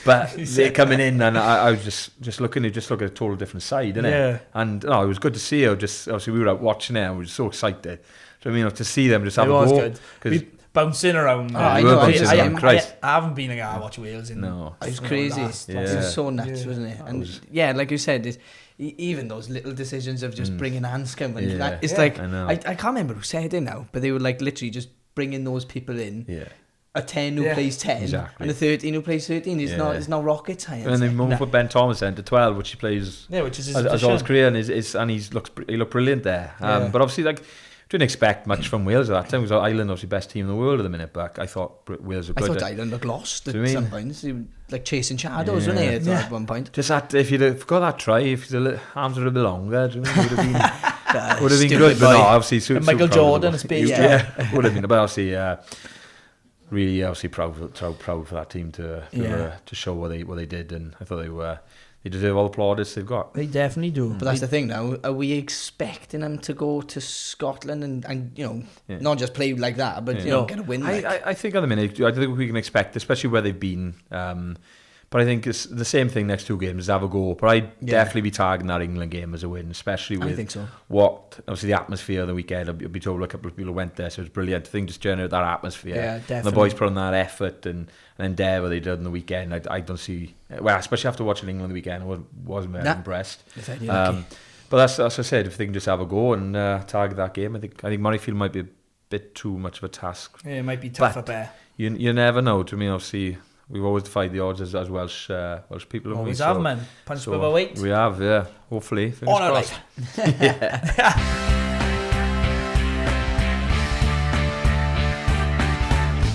But they're coming in, and I was just looking at a total different side, innit? Yeah. And it was good to see her. Obviously we were out watching it, and we were so excited. So to see them just have a go. Good. Bouncing around. I haven't been a guy watch Wales in. No, it was crazy. It was so nuts, wasn't it? And like you said, even those little decisions of just bringing Hanscom, and it's like I can't remember who said it now, but they were like literally just bringing those people in. Yeah. A 10 who plays 10 and a 13 who plays 13 is not rocket science. And then we put Ben Thomas in to 12, which he plays which is as all his career, and he looked brilliant there. But obviously, like, didn't expect much from Wales at that time. It was Ireland, obviously best team in the world at the minute, but I thought Wales were good. I thought Ireland looked lost at some points, like chasing shadows, wasn't it, at one point? Just that, if you'd got that try, if his arms were a bit longer, would have been good. But no, obviously, Michael Jordan, space. Would have been. But obviously, really, obviously proud for that team to show what they did, and I thought they they deserve all the plaudits they've got. They definitely do. But that's the thing now. Are we expecting them to go to Scotland and you know, not just play like that, but, you know, get a win? I think at the minute, I think we can expect, especially where they've been. But I think it's the same thing next 2 games, have a go. But I'd definitely be targeting that England game as a win, especially with what, obviously, the atmosphere of the weekend. I'll be told a couple of people went there, so it was brilliant. I think just generate that atmosphere. Yeah, definitely. And the boys put on that effort and endeavour they did on the weekend. I don't see, well, especially after watching England the weekend, I wasn't very impressed. But that's I said, if they can just have a go and target that game, I think Murrayfield might be a bit too much of a task. Yeah, it might be tough up there. You never know. To me, obviously, we've always defied the odds as Welsh people. Always have, man. Punch above our weight. We have, yeah. Hopefully. Fingers crossed.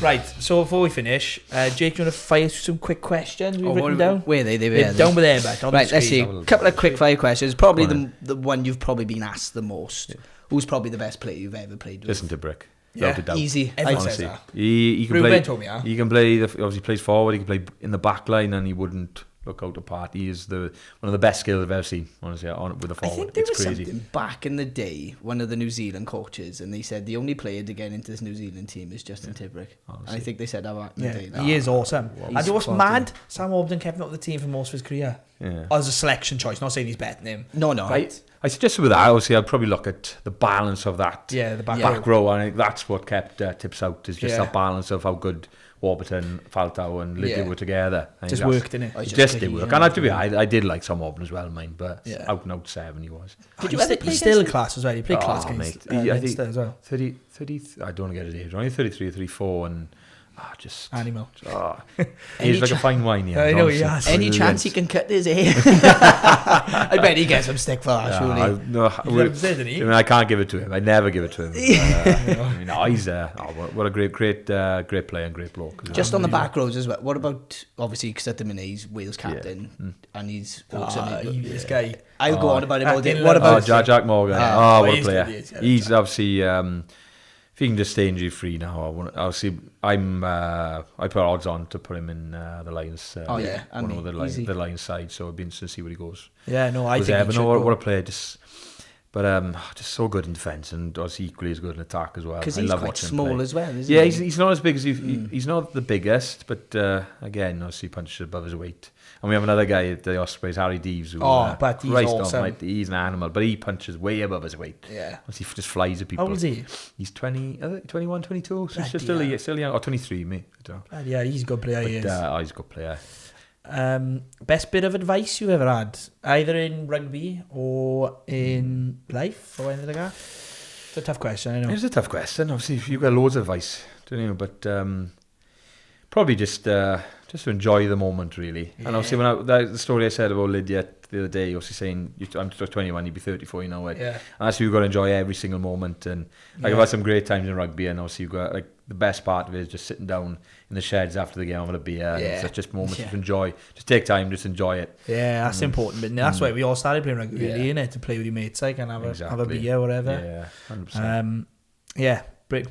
Right, so before we finish, Jake, do you want to fire some quick questions we've written down? Where are they? They're down with there, but right, let's see. A couple of quick fire questions. Probably the one you've probably been asked the most. Yeah. Who's probably the best player you've ever played with? Listen to Brick. Yeah, easy. Everyone says that. He can Ruben play. Told me that. He can play. Obviously, plays forward. He can play in the back line, and he wouldn't look out apart. He is one of the best skills I've ever seen. Honestly, with a forward, I think there was crazy. Something back in the day. One of the New Zealand coaches, and they said the only player to get into this New Zealand team is Justin Tibrick. And I think they said that back in the day. He is awesome. And you know what's mad? Sam Ogden kept him up the team for most of his career. Yeah. As a selection choice, not saying he's better than him. No. I suggested with that, obviously, I'd probably look at the balance of that the back row. And I think that's what kept Tips out, is just that balance of how good Warburton, Faltao and Lydia were together. Just worked, didn't it? Just did work. And to be honest, I did like Sam Warburton as well, mine, but out and out 7 he was. Did you ever play still in class as well? You played class against Minster as well. 30, I don't want to get his age, only 33 or 34 and... just animal. He's like a fine wine. Yeah, I know he has. Any chance he can cut his hair? I bet he gets some stick for that. Surely. I can't give it to him. I never give it to him. He's what a great player and great bloke. Just on the back rows as well. What about, obviously, because at the minute he's Wales captain and he's awesome. This guy. I'll go on about him all day. What about Jack Morgan? What a player. He's obviously. If he can just stay injury free now, I put odds on to put him in the Lions. The Lions side. So it'd be interesting to see where he goes. Yeah, no, I think. What a player! Just so good in defence and obviously equally as good in attack as well. Because he's quite small as well, isn't he? Yeah, he's not as big as he's not the biggest, but again, obviously punches above his weight. And we have another guy at the Ospreys, Harry Deeves, who but he's awesome. He's an animal, but he punches way above his weight. Yeah, he just flies at people. How old is he? He's 21, 22, so he's still young, or 23, mate. I don't know. Yeah, he's a good player. He's a good player. Best bit of advice you ever had, either in rugby or in life or anything like that? It's a tough question, I know. It's a tough question. Obviously, you've got loads of advice, don't you? But probably just to enjoy the moment, really. Yeah. And obviously, the story I said about Lydia the other day, obviously saying I'm 21, you'd be 34, you know it. Yeah. And that's you've got to enjoy every single moment. And I've had some great times in rugby, and obviously you've got the best part of it is just sitting down in the sheds after the game having a beer. Yeah. It's just moments to enjoy. Just take time, just enjoy it. Yeah, that's important. But that's why we all started playing rugby, really, innit? To play with your mates, and have a beer or whatever. Yeah, 100%.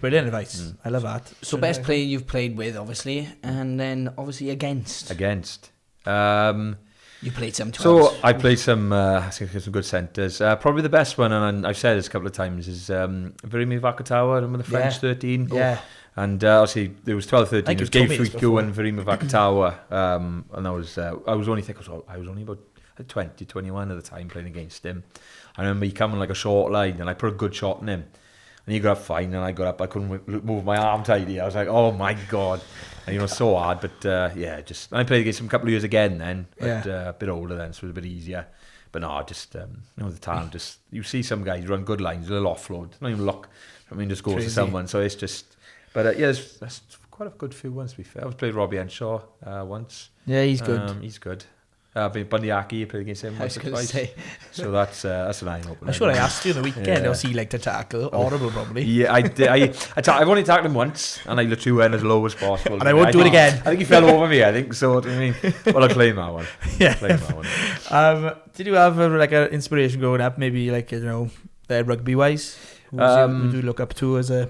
Brilliant advice. I love that. So best player you've played with, obviously, and then obviously against. You played some 12s. So I played some good centres. Probably the best one, and I've said this a couple of times, is Virimi Vakatawa, remember the French 13? Yeah. And obviously there was 12-13. It was Gabe Fuiku and Virimi Vakatawa. And I was only about 20, 21 at the time playing against him. I remember he came on like a short line, and I put a good shot on him. And he got up fine, and I got up. I couldn't move my arm tidy. I was like, oh my God. And so hard. But and I played against him a couple of years again then. But a bit older then, so it was a bit easier. But no, the talent. You see some guys run good lines, a little offload. Not even look. Just goes to someone. So it's just. But that's quite a good few ones, to be fair. I played Robbie Henshaw once. Yeah, he's good. He's good. Bundyaki, played against him once or twice. So that's an eye-opener. I'm sure I asked you on the weekend. I'll see you like to tackle. Horrible, probably. Yeah, I did. I've only tackled him once, and I literally went as low as possible. And I won't do it again. I think he fell over me. I think so. Well, I'll claim that one. Did you have an inspiration growing up? Maybe rugby wise. Who do you look up to as a?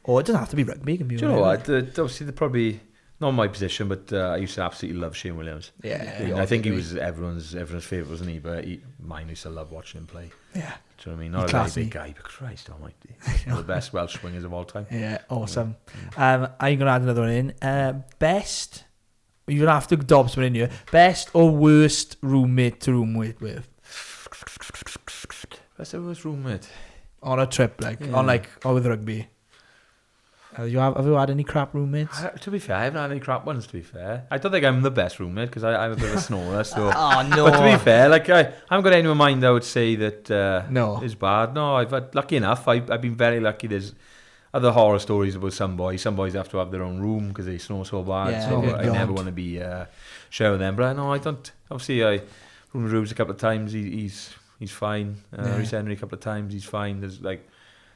Or it doesn't have to be rugby. It can be. Do you know what? Obviously, probably not my position, but I used to absolutely love Keiran Williams. Yeah, I think he was everyone's favourite, wasn't he? But mine used to love watching him play. Yeah. Do you know what I mean? Not a very big guy, but Christ almighty. One of the best Welsh wingers of all time. Yeah, awesome. I'm going to add another one in. Best, you're going to have to dob someone in here. Best or worst roommate to room with? Best or worst roommate? On a trip, or with rugby. Have you had any crap roommates? To be fair, I haven't had any crap ones, to be fair. I don't think I'm the best roommate, because I'm a bit of a snorer, so... Oh, no. But to be fair, I haven't got anyone in mind I would say that No. is bad. No, I've had, lucky enough, I've been very lucky. There's other horror stories about some boys. Some boys have to have their own room because they snore so bad, Yeah, so good I God. never want to be sharing them. But no, I don't. Obviously, I roomed with Rubes a couple of times. He's fine. Rhys Henry a couple of times. He's fine. There's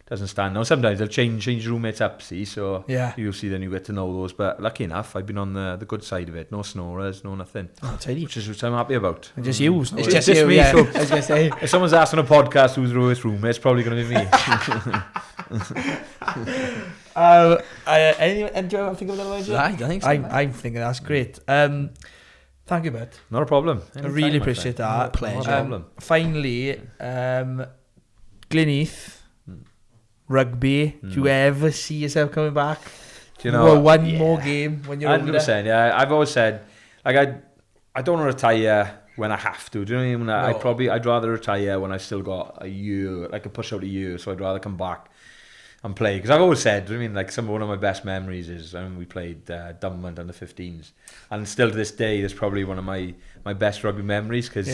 doesn't stand. Now sometimes they'll change roommates up, see, so you see, then you get to know those. But lucky enough, I've been on the good side of it. No snorers, no nothing. I'll tell you. Which I'm happy about. Just you. It's just you, me. yeah. So I was going to say. if someone's asking a podcast who's the worst roommate, it's probably going to be me. And do you ever think of another one? I don't think so. I'm thinking that's great. Thank you, Bert. Not a problem. I really appreciate that. Pleasure. Not a problem. Finally, Glynneath, rugby. Do you ever see yourself coming back? Do you know? One more game when you're 100%. Yeah, I've always said, I don't want to retire when I have to. Do you know what I mean? I'd rather retire when I've still got a year, like a push out a year. So I'd rather come back and play, because I've always said, I mean, one of my best memories is when we played Dunmond under 15s, and still to this day, that's probably one of my best rugby memories, because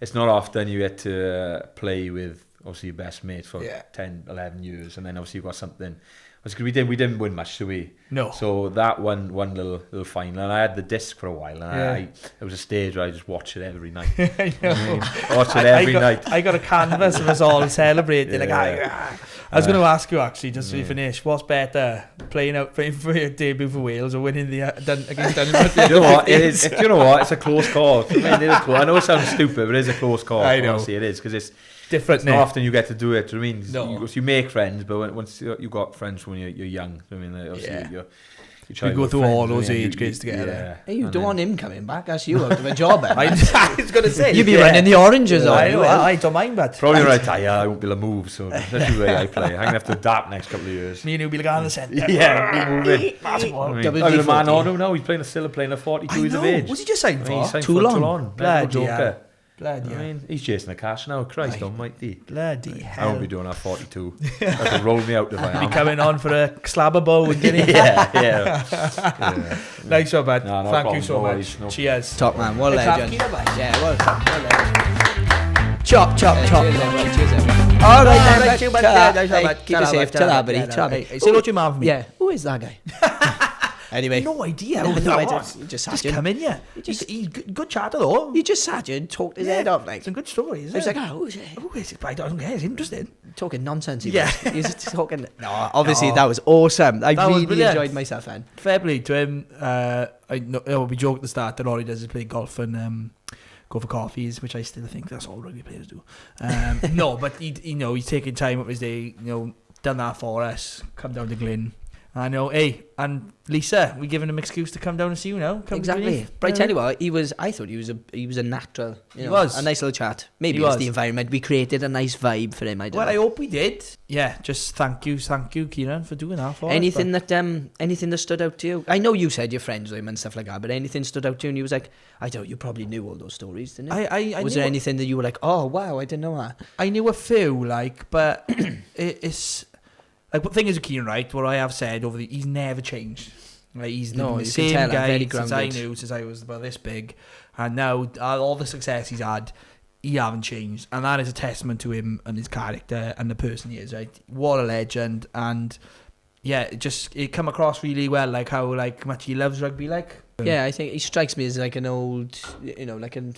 it's not often you get to play with obviously your best mate for 10, 11 years, and then obviously you've got something. Because we didn't win much, so we no. So that one little final, and I had the disc for a while, and it was a stage where I just watched it every night. I know. Watch it every night. I got a canvas of us all celebrating. I was going to ask you actually, just to finish, what's better, playing for your debut for Wales or winning the against Dunmond? You know what? You know what? It's a close call. I know it sounds stupid, but it is a close call. I know. Honestly, it is, because it's different. Not often you get to do it. I mean, no. you make friends, but once you've got friends when you're young, I mean, obviously you go through all those age grades together. Yeah. Hey, you don't want him coming back. That's you out of a job. I was going to say. You'd be running the oranges on. I don't mind that. Probably when I retire, I won't be able to move, so that's the way I play. I'm going to have to adapt next couple of years. Me and you'll be like on the centre. Yeah, be moving. I'm a man on now. He's still playing at 42 years of age. What's he just signed for? He's signed Too for long. Bloody hell. Bloody I mean, he's chasing the cash now. Christ Aye. almighty. Bloody hell. I won't be doing that 42. That could roll me out if I am. Be coming on for a slab of bow and getting yeah. Nice one, bud. No Thank you problem. so No much. worries. No. Cheers. Top man, what a Clap, legend. Keiran, Well done. Chop. Cheers, All right, Thank you, bud. keep it safe. Ta-ra, buddy. Hey, say hello to your mum for me. Yeah, who is that guy? Anyway. No idea who No, that I was. just Just come in, yeah. He's good chatter though. He just sat here and talked his head off. Like, Some good stories. I was like, who is it? Who is it? I don't care. It's interesting. Talking nonsense. He Yeah. was. He was just talking. No, obviously that was awesome. I That was really brilliant. enjoyed myself then. Fair play to him. I know we joked at the start that all he does is play golf and go for coffees, which I still think that's all rugby players do. No, but he's taking time up his day. Done that for us. Come down to Glyn. I know. Hey, and Lisa, we giving him an excuse to come down and see you now. Come Exactly. But I tell you what, I thought he was a natural. He was. A nice little chat. Maybe He it's was. the environment. We created a nice vibe for him. I don't Well, know. I hope we did. Yeah, just thank you, Keiran, for doing that for anything us. anything that stood out to you? I know you said you're friends with him and stuff like that, but anything stood out to you and you was like, I don't know, you probably knew all those stories, didn't you? I was knew there anything that you were like, oh wow, I didn't know that? I knew a few, but it's like, the thing is with Keiran, right? What I have said he's never changed. Like, he's been the same guy since I knew, since I was about this big, and now all the success he's had, he haven't changed, and that is a testament to him and his character and the person he is. Right? What a legend, and yeah, it come across really well, like how much he loves rugby, like. Yeah, I think he strikes me as like an old, like an,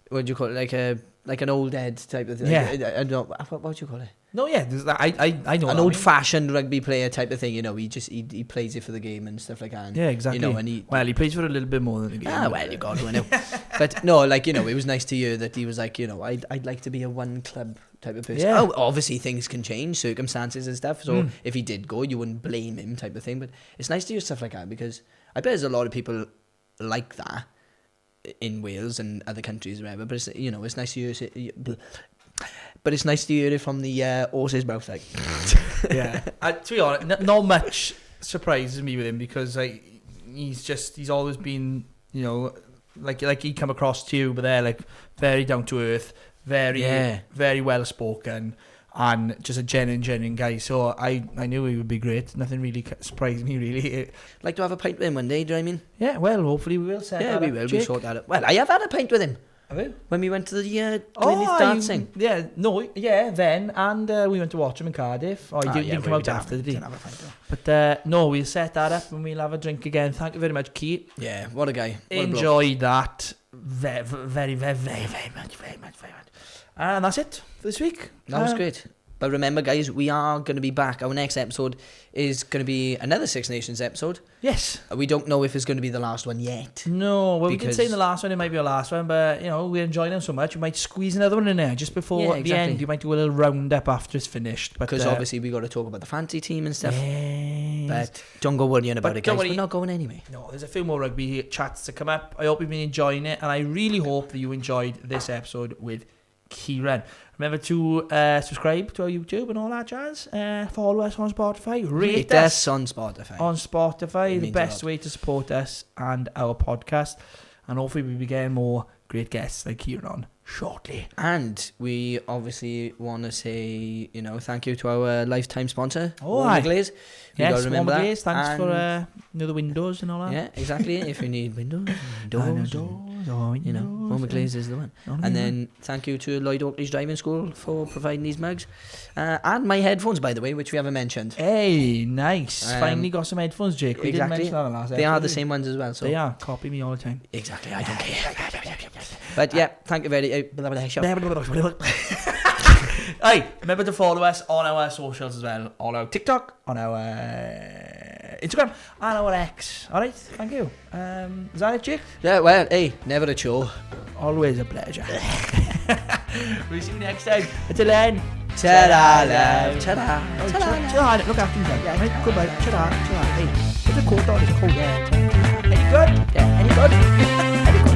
what do you call it, like an old head type of thing. Yeah. I don't know, what do you call it? No, yeah, I know An old-fashioned rugby player type of thing. He plays it for the game and stuff like that. Yeah, exactly. And he plays for a little bit more than a game. You got to know. But no, it was nice to hear that he was like, I'd like to be a one club type of person. Yeah. Oh, obviously things can change, circumstances and stuff. So if he did go, you wouldn't blame him type of thing. But it's nice to hear stuff like that, because I bet there's a lot of people like that in Wales and other countries or whatever, but it's, you know, it's nice to hear it. But it's nice to hear it from the horse's mouth, like. Yeah. To be honest, not much surprises me with him because like he's always been, you know, like he come across to you, but they're like very down to earth, very well spoken, and just a genuine guy. So I knew he would be great. Nothing really surprised me really. Like to have a pint with him one day, do you know what I mean? Yeah, well, hopefully we will set that up. Yeah, we will. Jake. We'll sort that out. Well, I have had a pint with him. Have you? When we went to the Glynneath dancing. Then, and we went to watch him in Cardiff. Oh, he didn't come out after, did he? Didn't have a pint though. But no, we'll set that up and we'll have a drink again. Thank you very much, Keith. Yeah, what a guy. What Enjoyed that very much. And that's it for this week. That was great. But remember, guys, we are going to be back. Our next episode is going to be another Six Nations episode. Yes. We don't know if it's going to be the last one yet. No, well, we did say in the last one it might be our last one, but, you know, we're enjoying them so much, we might squeeze another one in there just before the end. You might do a little roundup after it's finished. Because obviously we got to talk about the fancy team and stuff. Yes. But don't go worrying about it, guys. We're not going anyway. No, there's a few more rugby chats to come up. I hope you've been enjoying it, and I really hope that you enjoyed this episode with Keiran. Remember to subscribe to our YouTube and all that jazz. Follow us on Spotify. Rate us on Spotify. On Spotify, the best way to support us and our podcast. And hopefully we'll be getting more great guests like Keiran shortly. And we obviously want to say, you know, thank you to our lifetime sponsor, Warmer Glaze. Yes, Warmer Glaze. Thanks for the windows and all that. Yeah, exactly. If you need windows, doors, you know, Warmer Glaze is the one. And then thank you to Lloyd Oakley's Driving School for providing these mugs. And my headphones, by the way, which we haven't mentioned. Hey, nice. Finally got some headphones, Jake. We didn't mention that in the last episode. They are the same ones as well. So they are. Copy me all the time. Exactly. I don't care. But yeah, thank you very much. Hey, remember to follow us on our socials as well. On our TikTok, on our Instagram, and our X. Alright, thank you. Is that it, Jake? Yeah, well, hey, never a chore. Always a pleasure. We'll see you next time. Until then. Ta-da, love. Ta-da. Ta-da. Look after yourself. Yeah, right? Goodbye. Ta-da. Ta-da. Hey, put the coat on. It's cold. Yeah. Any good? Yeah, any good? Any good?